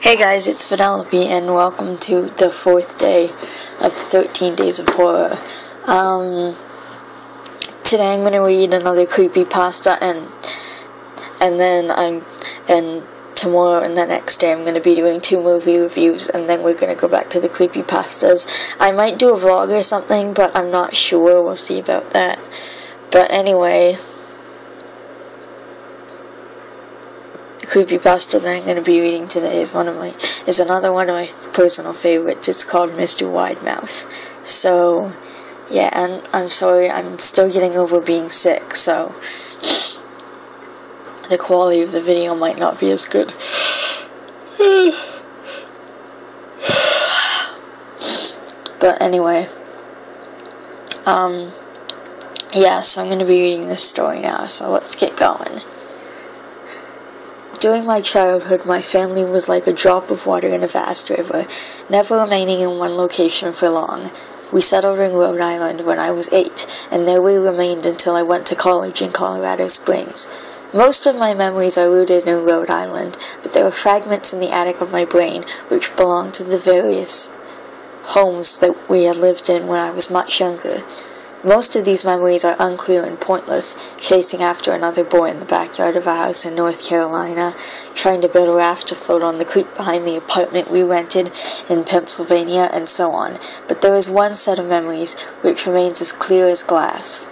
Hey guys, it's Vanellope, and welcome to the 4th day of 13 Days of Horror. Today I'm going to read another creepypasta, and tomorrow and the next day I'm going to be doing 2 movie reviews, and then we're going to go back to the creepypastas. I might do a vlog or something, but I'm not sure. We'll see about that. But anyway, creepypasta that I'm going to be reading today is another one of my personal favorites. It's called Mr. Widemouth. So, yeah, and I'm sorry, I'm still getting over being sick, so the quality of the video might not be as good. But anyway, yeah, so I'm going to be reading this story now, so let's get going. During my childhood, my family was like a drop of water in a vast river, never remaining in one location for long. We settled in Rhode Island when I was 8, and there we remained until I went to college in Colorado Springs. Most of my memories are rooted in Rhode Island, but there are fragments in the attic of my brain which belong to the various homes that we had lived in when I was much younger. Most of these memories are unclear and pointless, chasing after another boy in the backyard of a house in North Carolina, trying to build a raft to float on the creek behind the apartment we rented in Pennsylvania, and so on. But there is one set of memories which remains as clear as glass,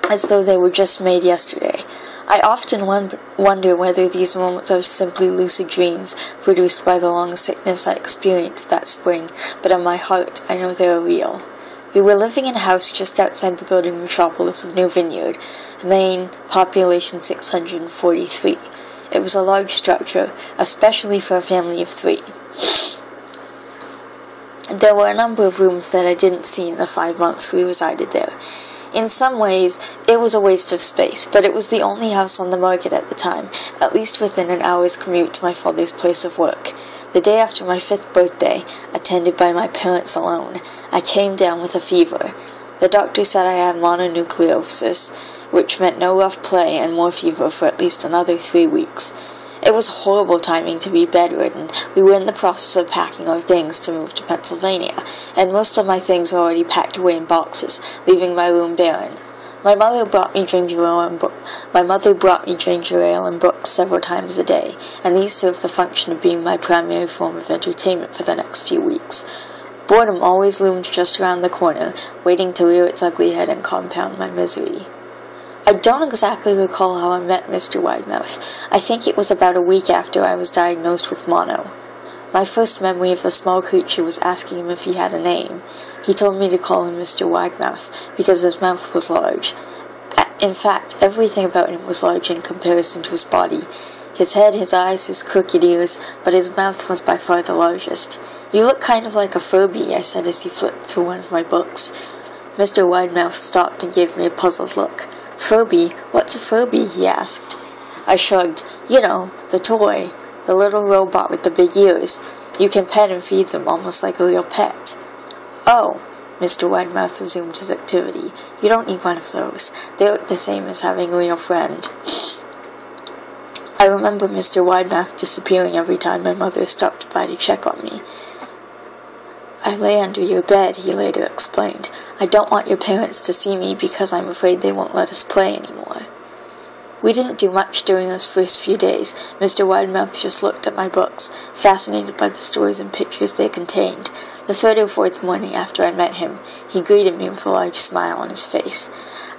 as though they were just made yesterday. I often wonder whether these moments are simply lucid dreams produced by the long sickness I experienced that spring, but in my heart I know they are real. We were living in a house just outside the building metropolis of New Vineyard, Maine, population 643. It was a large structure, especially for a family of 3. There were a number of rooms that I didn't see in the 5 months we resided there. In some ways, it was a waste of space, but it was the only house on the market at the time, at least within an hour's commute to my father's place of work. The day after my 5th birthday, attended by my parents alone, I came down with a fever. The doctor said I had mononucleosis, which meant no rough play and more fever for at least another 3 weeks. It was horrible timing to be bedridden. We were in the process of packing our things to move to Pennsylvania, and most of my things were already packed away in boxes, leaving my room barren. My mother brought me ginger ale and books several times a day, and these served the function of being my primary form of entertainment for the next few weeks. Boredom always loomed just around the corner, waiting to rear its ugly head and compound my misery. I don't exactly recall how I met Mr. Widemouth. I think it was about a week after I was diagnosed with mono. My first memory of the small creature was asking him if he had a name. He told me to call him Mr. Widemouth, because his mouth was large. In fact, everything about him was large in comparison to his body. His head, his eyes, his crooked ears, but his mouth was by far the largest. "You look kind of like a Furby," I said as he flipped through one of my books. Mr. Widemouth stopped and gave me a puzzled look. "Furby? What's a Furby?" he asked. I shrugged. "You know, the toy. The little robot with the big ears. You can pet and feed them almost like a real pet." "Oh," Mr. Widemouth resumed his activity. "You don't need one of those. They look the same as having a real friend." I remember Mr. Widemouth disappearing every time my mother stopped by to check on me. "I lay under your bed," he later explained. "I don't want your parents to see me because I'm afraid they won't let us play anymore." We didn't do much during those first few days. Mr. Widemouth just looked at my books, fascinated by the stories and pictures they contained. The 3rd or 4th morning after I met him, he greeted me with a large smile on his face.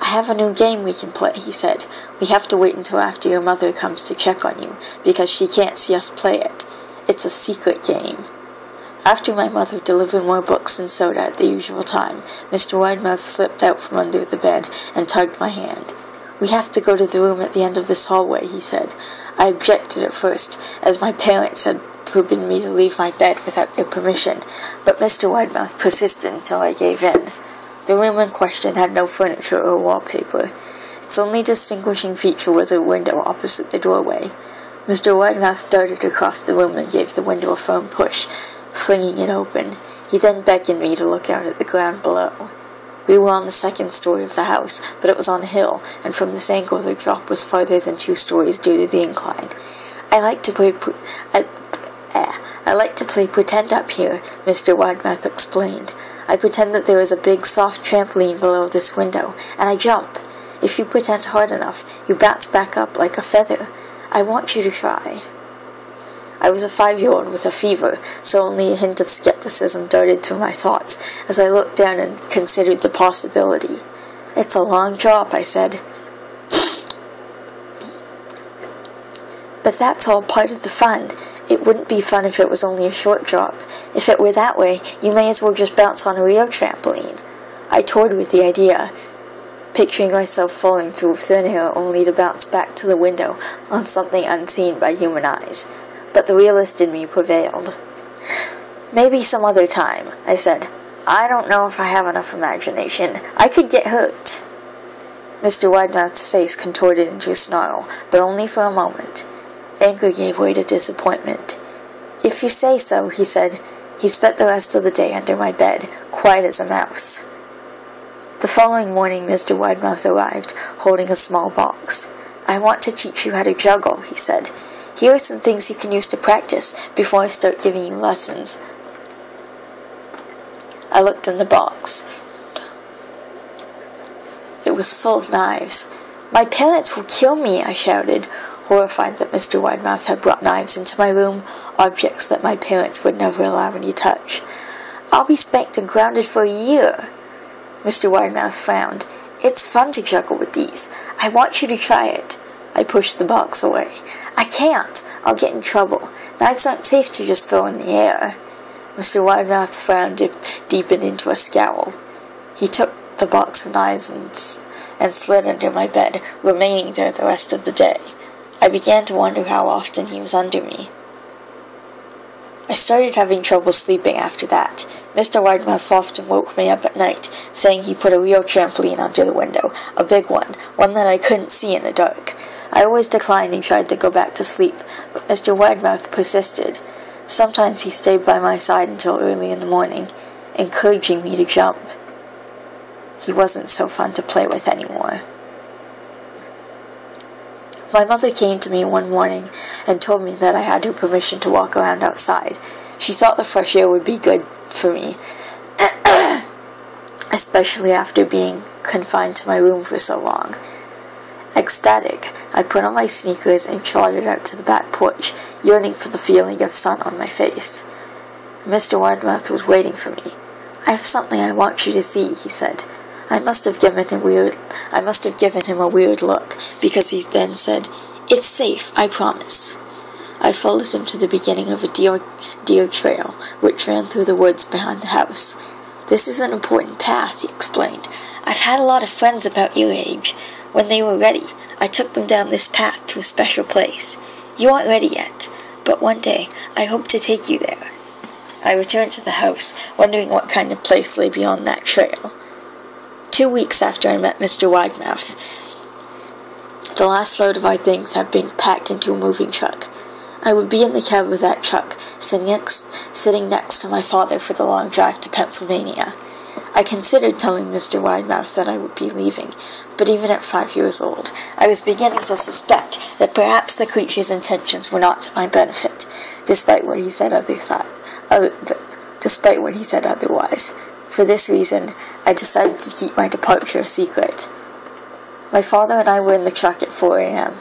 "I have a new game we can play," he said. "We have to wait until after your mother comes to check on you, because she can't see us play it. It's a secret game." After my mother delivered more books and soda at the usual time, Mr. Widemouth slipped out from under the bed and tugged my hand. "We have to go to the room at the end of this hallway," he said. I objected at first, as my parents had forbidden me to leave my bed without their permission, but Mr. Widemouth persisted until I gave in. The room in question had no furniture or wallpaper. Its only distinguishing feature was a window opposite the doorway. Mr. Widemouth darted across the room and gave the window a firm push, flinging it open. He then beckoned me to look out at the ground below. We were on the 2nd story of the house, but it was on a hill, and from this angle the drop was farther than 2 stories due to the incline. I like to play pretend up here, Mr. Widemouth explained. I pretend that there is a big, soft trampoline below this window, and I jump. If you pretend hard enough, you bounce back up like a feather. I want you to try. I was a 5-year-old with a fever, so only a hint of skepticism darted through my thoughts as I looked down and considered the possibility. It's a long drop, I said. But that's all part of the fun. It wouldn't be fun if it was only a short drop. If it were that way, you may as well just bounce on a real trampoline. I toyed with the idea, picturing myself falling through thin air only to bounce back to the window on something unseen by human eyes. But the realist in me prevailed. Maybe some other time, I said. I don't know if I have enough imagination. I could get hurt. Mr. Widemouth's face contorted into a snarl, but only for a moment. Anger gave way to disappointment. If you say so, he said. He spent the rest of the day under my bed, quiet as a mouse. The following morning, Mr. Widemouth arrived, holding a small box. I want to teach you how to juggle, he said. Here are some things you can use to practice before I start giving you lessons. I looked in the box. It was full of knives. My parents will kill me, I shouted, horrified that Mr. Widemouth had brought knives into my room, objects that my parents would never allow me to touch. I'll be spanked and grounded for a year. Mr. Widemouth frowned. It's fun to juggle with these. I want you to try it. I pushed the box away. I can't. I'll get in trouble. Knives aren't safe to just throw in the air. Mr. Widemouth's frown deepened into a scowl. He took the box of knives and slid under my bed, remaining there the rest of the day. I began to wonder how often he was under me. I started having trouble sleeping after that. Mr. Widemouth often woke me up at night, saying he put a real trampoline under the window, a big one that I couldn't see in the dark. I always declined and tried to go back to sleep, but Mr. Widemouth persisted. Sometimes he stayed by my side until early in the morning, encouraging me to jump. He wasn't so fun to play with anymore. My mother came to me one morning and told me that I had her permission to walk around outside. She thought the fresh air would be good for me, especially after being confined to my room for so long. Ecstatic, I put on my sneakers and trotted out to the back porch, yearning for the feeling of sun on my face. Mr. Widemouth was waiting for me. I have something I want you to see, he said. I must have given him a weird look, because he then said, It's safe, I promise. I followed him to the beginning of a deer trail, which ran through the woods behind the house. This is an important path, he explained. I've had a lot of friends about your age. When they were ready, I took them down this path to a special place. You aren't ready yet, but one day I hope to take you there. I returned to the house, wondering what kind of place lay beyond that trail. 2 weeks after I met Mr. Widemouth, the last load of our things had been packed into a moving truck. I would be in the cab of that truck, sitting next to my father for the long drive to Pennsylvania. I considered telling Mr. Widemouth that I would be leaving, but even at 5 years old, I was beginning to suspect that perhaps the creature's intentions were not to my benefit, despite what he said otherwise. For this reason, I decided to keep my departure a secret. My father and I were in the truck at 4 a.m.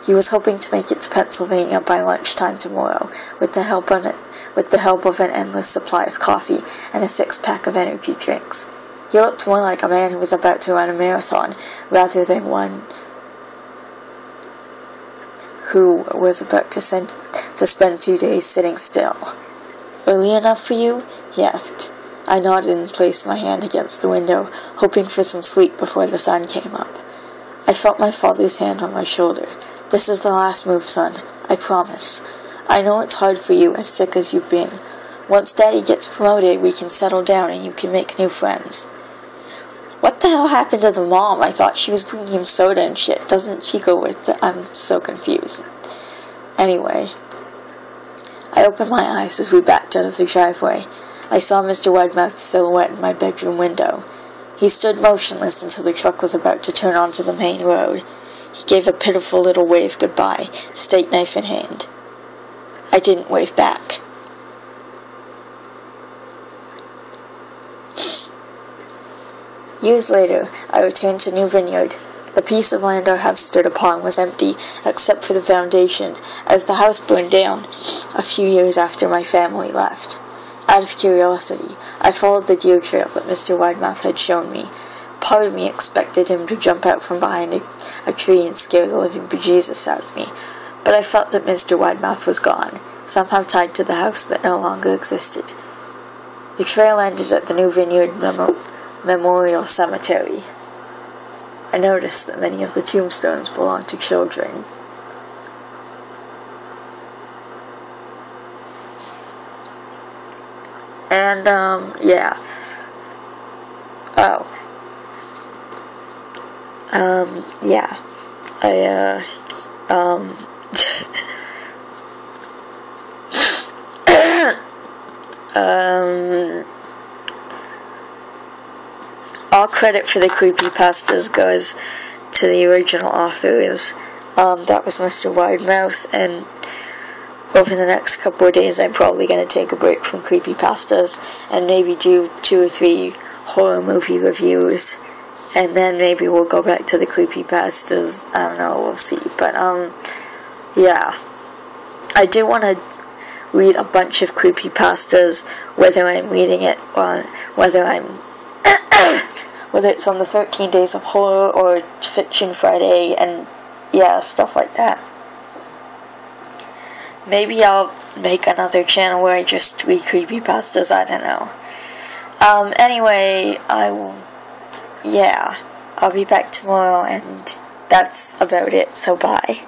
He was hoping to make it to Pennsylvania by lunchtime tomorrow, with the help of an endless supply of coffee and a 6-pack of energy drinks. He looked more like a man who was about to run a marathon, rather than one who was about to spend 2 days sitting still. Early enough for you? He asked. I nodded and placed my hand against the window, hoping for some sleep before the sun came up. I felt my father's hand on my shoulder. This is the last move, son. I promise. I know it's hard for you, as sick as you've been. Once Daddy gets promoted, we can settle down and you can make new friends. What the hell happened to the mom? I thought she was bringing him soda and shit. Doesn't she go with it? I'm so confused. Anyway, I opened my eyes as we backed out of the driveway. I saw Mr. Widemouth's silhouette in my bedroom window. He stood motionless until the truck was about to turn onto the main road. He gave a pitiful little wave goodbye, steak knife in hand. I didn't wave back. Years later, I returned to New Vineyard. The piece of land our house stood upon was empty, except for the foundation, as the house burned down a few years after my family left. Out of curiosity, I followed the deer trail that Mr. Widemouth had shown me. Part of me expected him to jump out from behind a tree and scare the living bejesus out of me, but I felt that Mr. Widemouth was gone, somehow tied to the house that no longer existed. The trail ended at the New Vineyard Memorial Cemetery. I noticed that many of the tombstones belonged to children. And, yeah. Oh. Yeah. All credit for the creepypastas goes to the original authors. That was Mr. Widemouth, and over the next couple of days I'm probably going to take a break from creepypastas and maybe do 2 or 3 horror movie reviews, and then maybe we'll go back to the creepypastas. I don't know, we'll see. But, yeah. I do want to read a bunch of creepypastas, whether I'm reading it or whether it's on the 13 Days of Horror or Fiction Friday, and yeah, stuff like that. Maybe I'll make another channel where I just read creepypastas, I don't know. Anyway, I'll be back tomorrow, and that's about it, so bye.